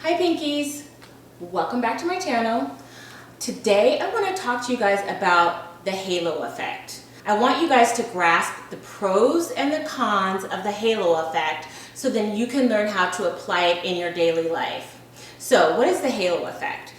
Hi Pinkies, welcome back to my channel. Today I want to talk to you guys about the halo effect. I want you guys to grasp the pros and the cons of the halo effect so then you can learn how to apply it in your daily life. So what is the halo effect?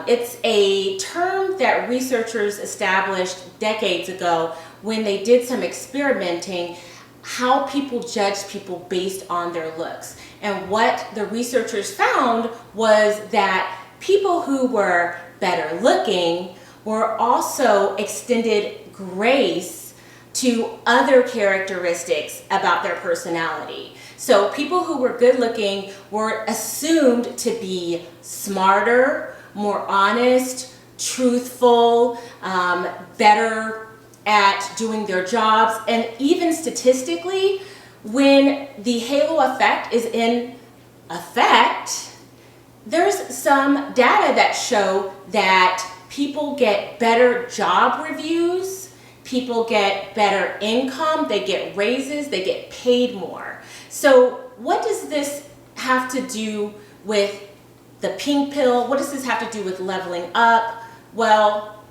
It's a term that researchers established decades ago when they did some experimenting how people judge people based on their looks. And what the researchers found was that people who were better looking were also extended grace to other characteristics about their personality. So people who were good looking were assumed to be smarter, more honest, truthful, better at doing their jobs, and even statistically, when the halo effect is in effect, there's some data that show that people get better job reviews, people get better income, they get raises, they get paid more. So what does this have to do with the pink pill? What does this have to do with leveling up? Well,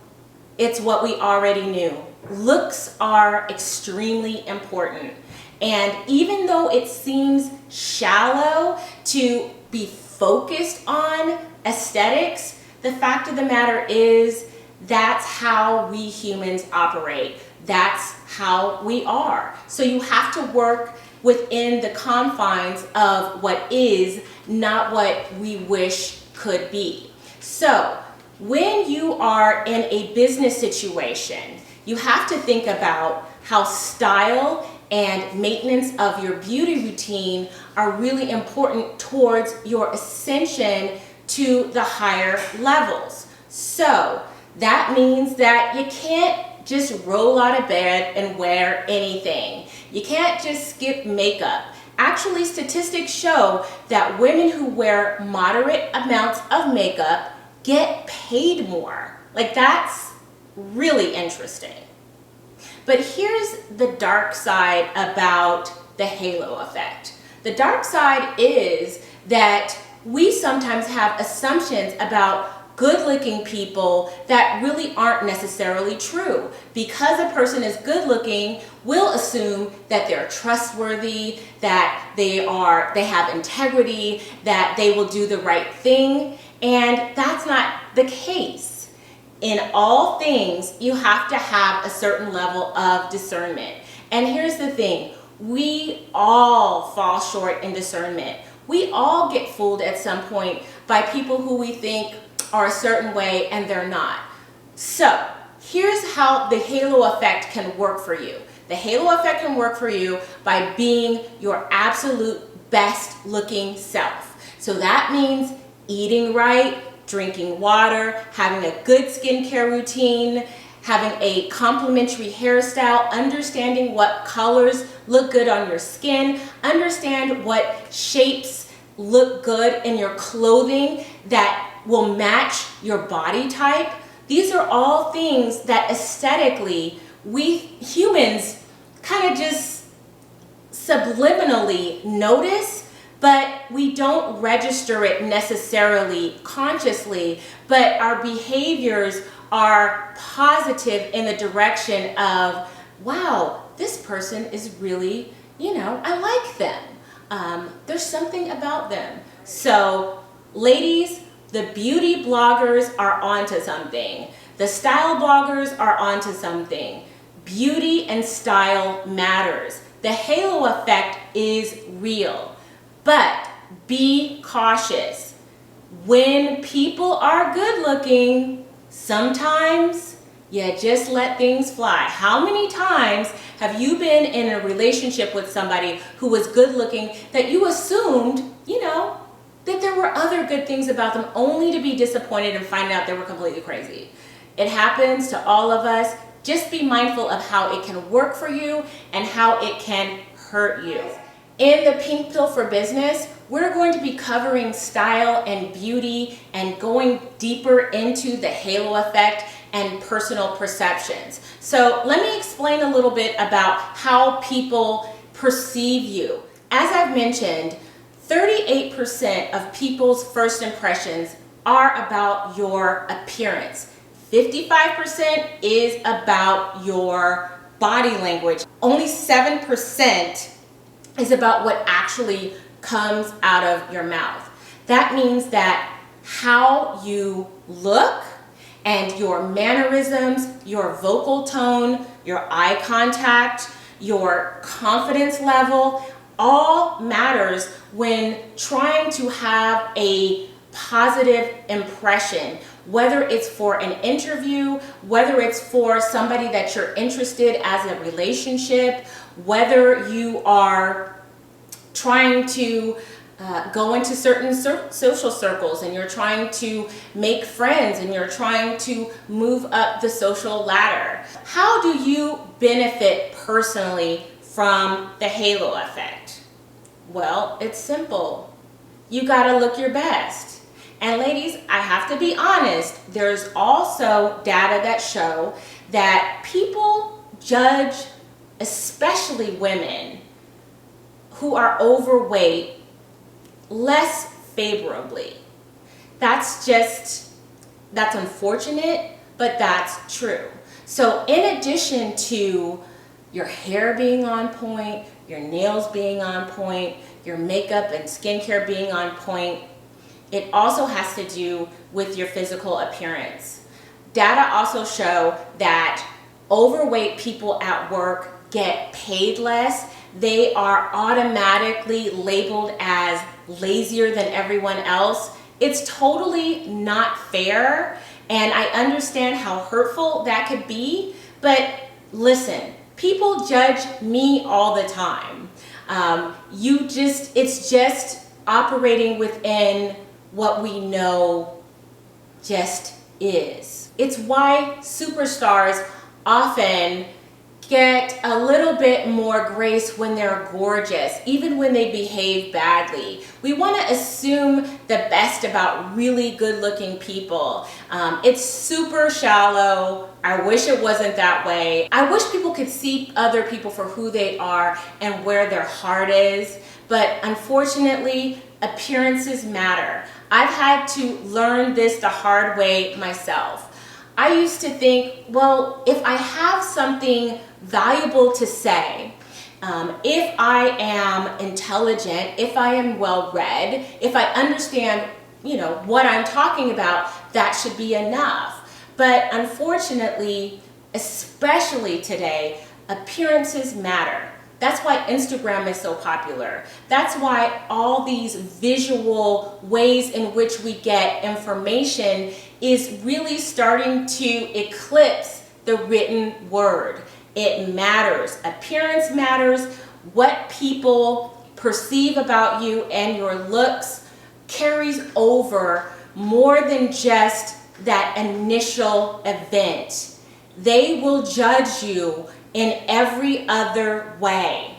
it's what we already knew. Looks are extremely important. And even though it seems shallow to be focused on aesthetics, the fact of the matter is that's how we humans operate. That's how we are. So you have to work within the confines of what is, not what we wish could be. So when you are in a business situation, you have to think about how style and maintenance of your beauty routine are really important towards your ascension to the higher levels. So that means that you can't just roll out of bed and wear anything. You can't just skip makeup. Actually, statistics show that women who wear moderate amounts of makeup get paid more. Like, that's really interesting. But here's the dark side about the halo effect. The dark side is that we sometimes have assumptions about good-looking people that really aren't necessarily true. Because a person is good-looking, we'll assume that they're trustworthy, that they have integrity, that they will do the right thing, and that's not the case. In all things, you have to have a certain level of discernment. And here's the thing, we all fall short in discernment. We all get fooled at some point by people who we think are a certain way and they're not. So here's how the halo effect can work for you. The halo effect can work for you by being your absolute best looking self. So that means eating right, drinking water, having a good skincare routine, having a complimentary hairstyle, understanding what colors look good on your skin, understand what shapes look good in your clothing that will match your body type. These are all things that aesthetically we humans kind of just subliminally notice, but we don't register it necessarily consciously, but our behaviors are positive in the direction of, wow, this person is really, I like them. There's something about them. So ladies, the beauty bloggers are onto something. The style bloggers are onto something. Beauty and style matters. The halo effect is real. But be cautious. When people are good looking, sometimes you just let things fly. How many times have you been in a relationship with somebody who was good looking that you assumed, that there were other good things about them, only to be disappointed and find out they were completely crazy? It happens to all of us. Just be mindful of how it can work for you and how it can hurt you. In the Pink Pill for Business, we're going to be covering style and beauty and going deeper into the halo effect and personal perceptions. So let me explain a little bit about how people perceive you. As I've mentioned, 38% of people's first impressions are about your appearance. 55% is about your body language. Only 7% is about what actually comes out of your mouth. That means that how you look and your mannerisms, your vocal tone, your eye contact, your confidence level, all matters when trying to have a positive impression, whether it's for an interview, whether it's for somebody that you're interested as a relationship, whether you are trying to go into certain social circles and you're trying to make friends and you're trying to move up the social ladder. How do you benefit personally from the halo effect? Well, it's simple. You gotta look your best. And ladies, I have to be honest, there's also data that show that people judge, especially women who are overweight, less favorably. That's unfortunate, but that's true. So in addition to your hair being on point, your nails being on point, your makeup and skincare being on point, it also has to do with your physical appearance. Data also show that overweight people at work get paid less. They are automatically labeled as lazier than everyone else. It's totally not fair, and I understand how hurtful that could be, but listen, people judge me all the time. It's just operating within what we know just is. It's why superstars often get a little bit more grace when they're gorgeous, even when they behave badly. We want to assume the best about really good-looking people. It's super shallow. I wish it wasn't that way. I wish people could see other people for who they are and where their heart is, but unfortunately, appearances matter. I've had to learn this the hard way myself. I used to think, well, if I have something valuable to say, if I am intelligent, if I am well-read, if I understand, what I'm talking about, that should be enough. But unfortunately, especially today, appearances matter. That's why Instagram is so popular. That's why all these visual ways in which we get information is really starting to eclipse the written word. It matters. Appearance matters. What people perceive about you and your looks carries over more than just that initial event. They will judge you in every other way.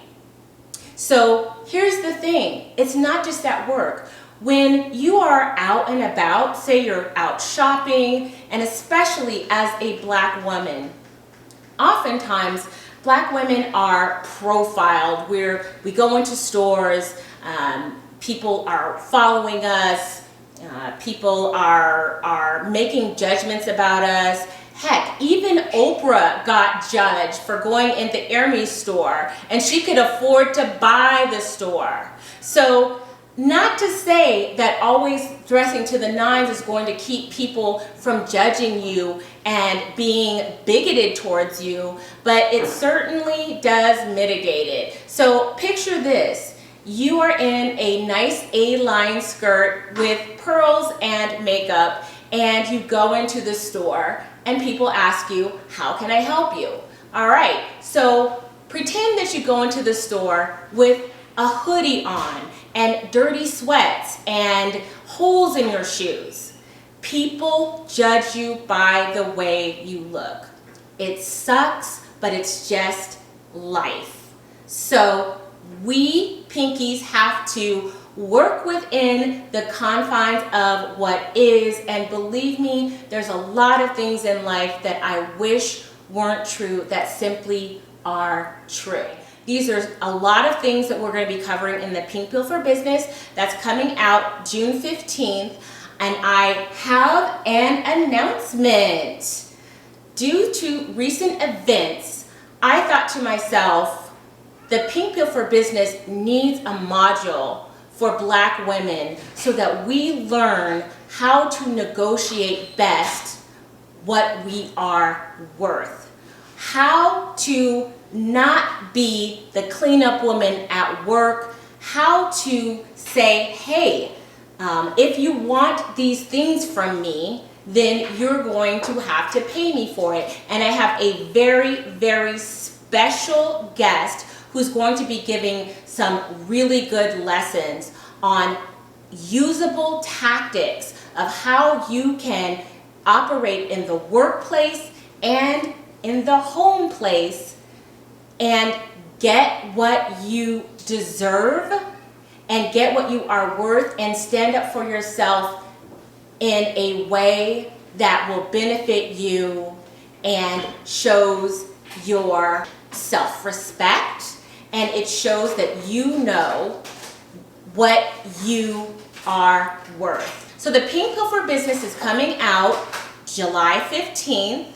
So here's the thing, it's not just at work. When you are out and about, say you're out shopping, and especially as a Black woman, oftentimes Black women are profiled where we go into stores, people are following us, people are making judgments about us. Heck, even Oprah got judged for going in the Hermes store, and she could afford to buy the store. So not to say that always dressing to the nines is going to keep people from judging you and being bigoted towards you, but it certainly does mitigate it. So picture this. You are in a nice A-line skirt with pearls and makeup, and you go into the store and people ask you, how can I help you? All right, so pretend that you go into the store with a hoodie on and dirty sweats and holes in your shoes. People judge you by the way you look. It sucks, but it's just life. So we pinkies have to work within the confines of what is, and believe me, there's a lot of things in life that I wish weren't true that simply are true. These are a lot of things that we're going to be covering in the Pink Pill for Business that's coming out June 15th. And I have an announcement. Due to recent events, I thought to myself, the Pink Pill for Business needs a module for Black women so that we learn how to negotiate best what we are worth. How to not be the cleanup woman at work. How to say, hey, if you want these things from me, then you're going to have to pay me for it. And I have a very, very special guest who's going to be giving some really good lessons on usable tactics of how you can operate in the workplace and in the home place and get what you deserve and get what you are worth and stand up for yourself in a way that will benefit you and shows your self-respect, and it shows that you know what you are worth. So the Pink Pill for Business is coming out July 15th,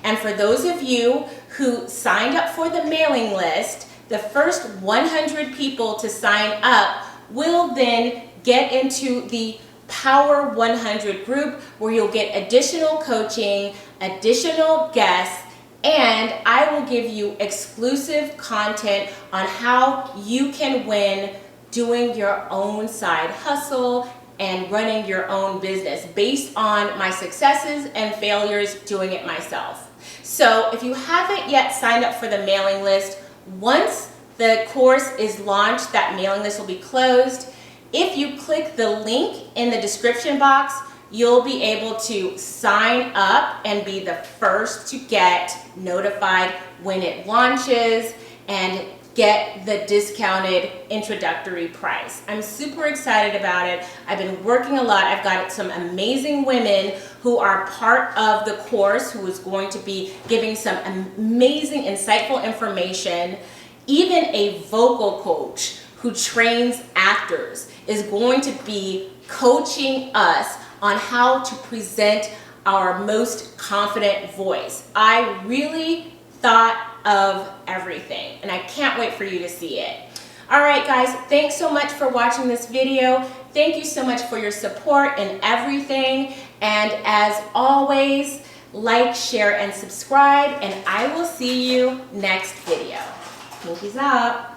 and for those of you who signed up for the mailing list, the first 100 people to sign up will then get into the Power 100 group where you'll get additional coaching, additional guests, and I will give you exclusive content on how you can win doing your own side hustle and running your own business based on my successes and failures doing it myself. So if you haven't yet signed up for the mailing list, once the course is launched, that mailing list will be closed. If you click the link in the description box, you'll be able to sign up and be the first to get notified when it launches and get the discounted introductory price. I'm super excited about it. I've been working a lot. I've got some amazing women who are part of the course who is going to be giving some amazing, insightful information. Even a vocal coach who trains actors is going to be coaching us on how to present our most confident voice. I really thought of everything, and I can't wait for you to see it. All right, guys, thanks so much for watching this video. Thank you so much for your support and everything. And as always, like, share, and subscribe, and I will see you next video. Pinkies up.